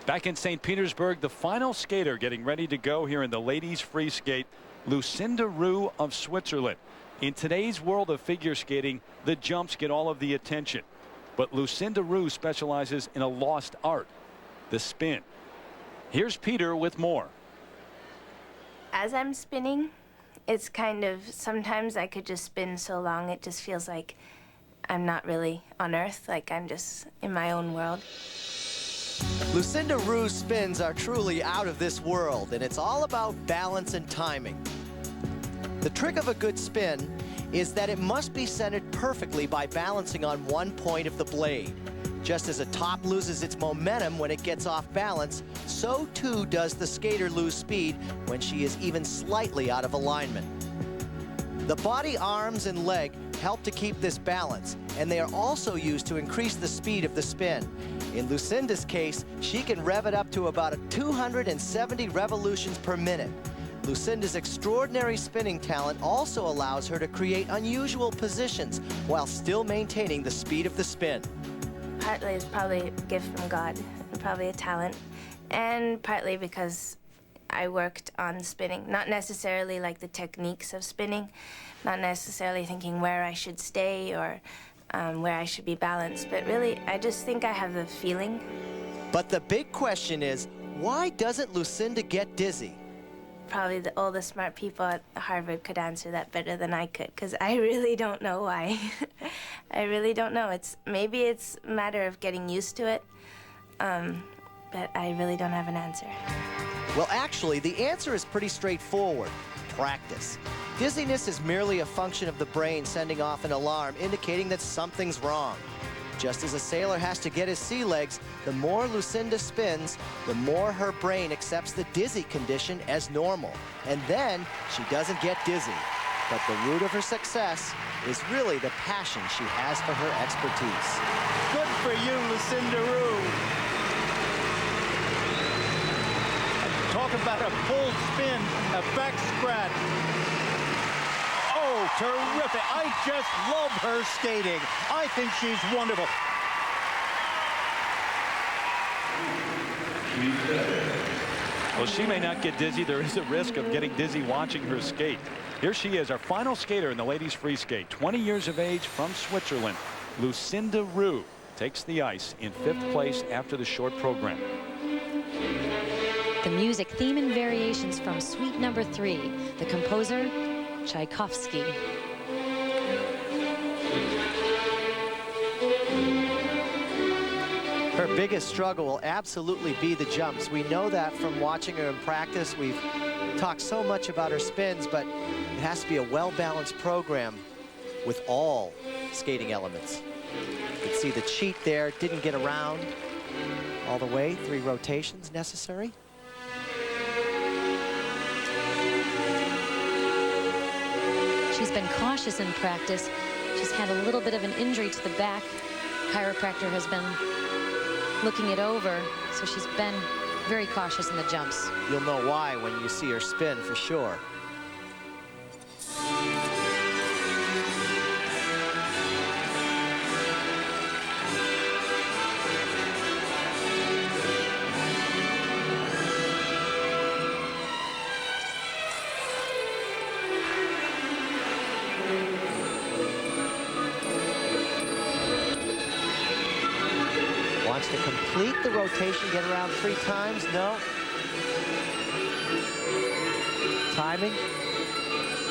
Back in St. Petersburg, the final skater getting ready to go here in the ladies free skate, Lucinda of Switzerland. In today's world of figure skating, the jumps get all of the attention. But Lucinda specializes in a lost art, the spin. Here's Peter with more. As I'm spinning, it's kind of, sometimes I could just spin so long it just feels like I'm not really on Earth, like I'm just in my own world. Lucinda spins are truly out of this world, and it's all about balance and timing. The trick of a good spin is that it must be centered perfectly by balancing on one point of the blade. Just as a top loses its momentum when it gets off balance, so too does the skater lose speed when she is even slightly out of alignment. The body, arms, and leg help to keep this balance, and they are also used to increase the speed of the spin. In Lucinda's case, she can rev it up to about 270 revolutions per minute. Lucinda's extraordinary spinning talent also allows her to create unusual positions while still maintaining the speed of the spin. Partly it's probably a gift from God, and probably a talent, and partly because I worked on spinning, not necessarily like the techniques of spinning, not necessarily thinking where I should stay or where I should be balanced, but really I just think I have the feeling. But the big question is, why doesn't Lucinda get dizzy? Probably all the smart people at Harvard could answer that better than I could, because I really don't know why. I really don't know. Maybe it's a matter of getting used to it, but I really don't have an answer. Well, actually, the answer is pretty straightforward: practice. Dizziness is merely a function of the brain sending off an alarm indicating that something's wrong. Just as a sailor has to get his sea legs, the more Lucinda spins, the more her brain accepts the dizzy condition as normal. And then she doesn't get dizzy. But the root of her success is really the passion she has for her expertise. Good for you, Lucinda. Talk about a full spin, a back scratch. Oh, terrific. I just love her skating. I think she's wonderful. Well, she may not get dizzy. There is a risk of getting dizzy watching her skate. Here she is, our final skater in the ladies free skate. 20 years of age, from Switzerland. Lucinda takes the ice in 5th place after the short program. The music, theme, and variations from Suite Number 3. The composer, Tchaikovsky. Her biggest struggle will absolutely be the jumps. We know that from watching her in practice. We've talked so much about her spins, but it has to be a well-balanced program with all skating elements. You can see the cheat there, didn't get around all the way. 3 rotations necessary. She's been cautious in practice. She's had a little bit of an injury to the back. Chiropractor has been looking it over, so she's been very cautious in the jumps. You'll know why when you see her spin, for sure. Wants to complete the rotation, get around 3 times. No. Timing.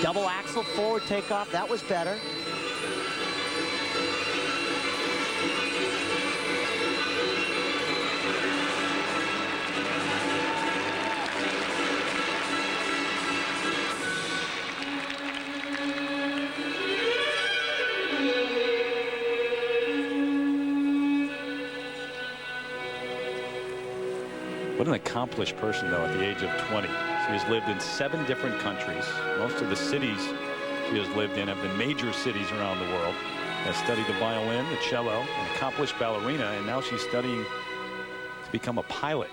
Double axel forward takeoff. That was better. What an accomplished person, though, at the age of 20. She has lived in 7 different countries. Most of the cities she has lived in have been major cities around the world. Has studied the violin, the cello, an accomplished ballerina, and now she's studying to become a pilot.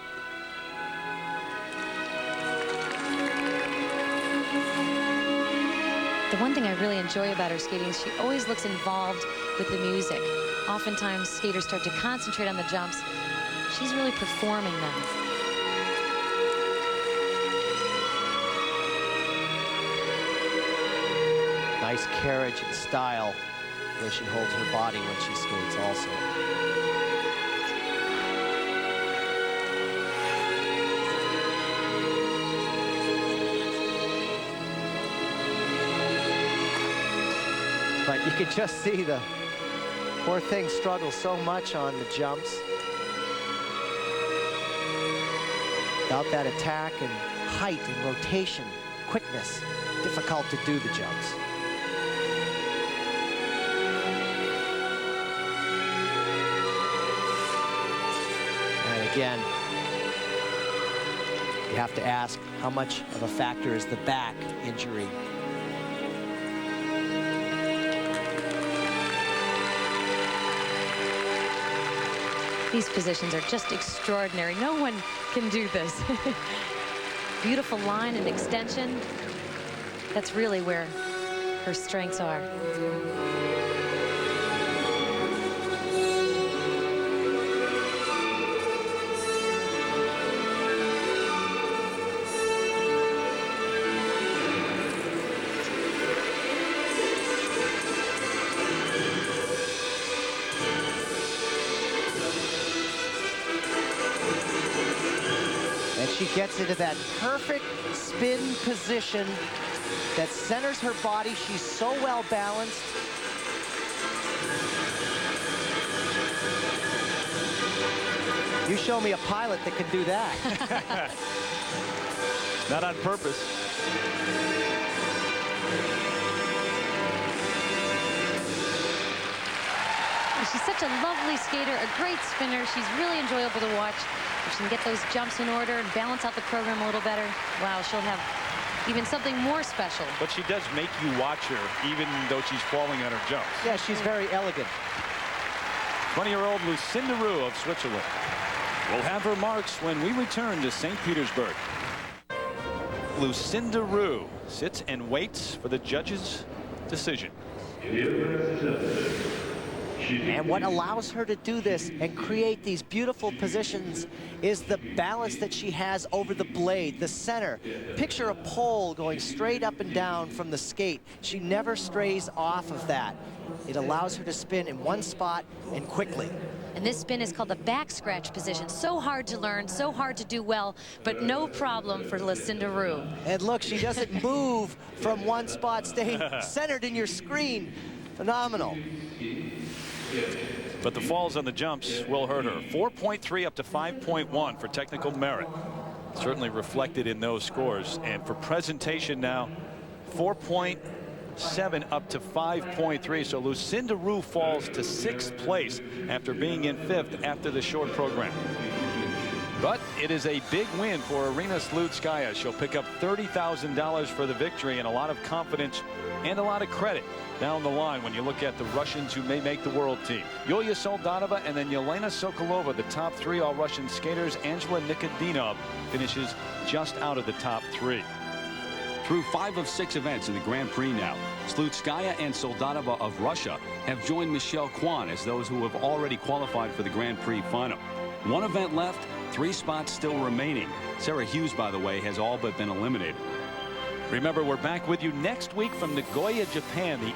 The one thing I really enjoy about her skating is she always looks involved with the music. Oftentimes, skaters start to concentrate on the jumps. She's really performing now. Nice carriage and style where she holds her body when she skates also. But you can just see the poor thing struggles so much on the jumps. Without that attack and height and rotation, quickness, difficult to do the jumps. And again, you have to ask how much of a factor is the back injury. These positions are just extraordinary. No one can do this. Beautiful line and extension. That's really where her strengths are. And she gets into that perfect spin position that centers her body. She's so well balanced. You show me a pilot that can do that. Not on purpose. She's such a lovely skater, a great spinner. She's really enjoyable to watch. If she can get those jumps in order and balance out the program a little better, wow, she'll have even something more special. But she does make you watch her, even though she's falling on her jumps. Yeah, she's very elegant. 20-year-old Lucinda Roux of Switzerland will have her marks when we return to St. Petersburg. Lucinda Roux sits and waits for the judge's decision. And what allows her to do this and create these beautiful positions is the balance that she has over the blade, the center. Picture a pole going straight up and down from the skate. She never strays off of that. It allows her to spin in one spot and quickly. And this spin is called the back scratch position. So hard to learn, so hard to do well, but no problem for Lucinda Roux. And look, she doesn't move from one spot, staying centered in your screen. Phenomenal. But the falls on the jumps will hurt her. 4.3 up to 5.1 for technical merit. Certainly reflected in those scores. And for presentation now, 4.7 up to 5.3. So Lucinda Roux falls to 6th place after being in 5th after the short program. But it is a big win for Arina Slutskaya. She'll pick up $30,000 for the victory and a lot of confidence and a lot of credit down the line when you look at the Russians who may make the world team. Yulia Soldatova and then Yelena Sokolova, the top 3 all-Russian skaters. Angela Nikodinov finishes just out of the top 3. Through 5 of 6 events in the Grand Prix now, Slutskaya and Soldatova of Russia have joined Michelle Kwan as those who have already qualified for the Grand Prix final. 1 event left, 3 spots still remaining. Sarah Hughes, by the way, has all but been eliminated. Remember, we're back with you next week from Nagoya, Japan. The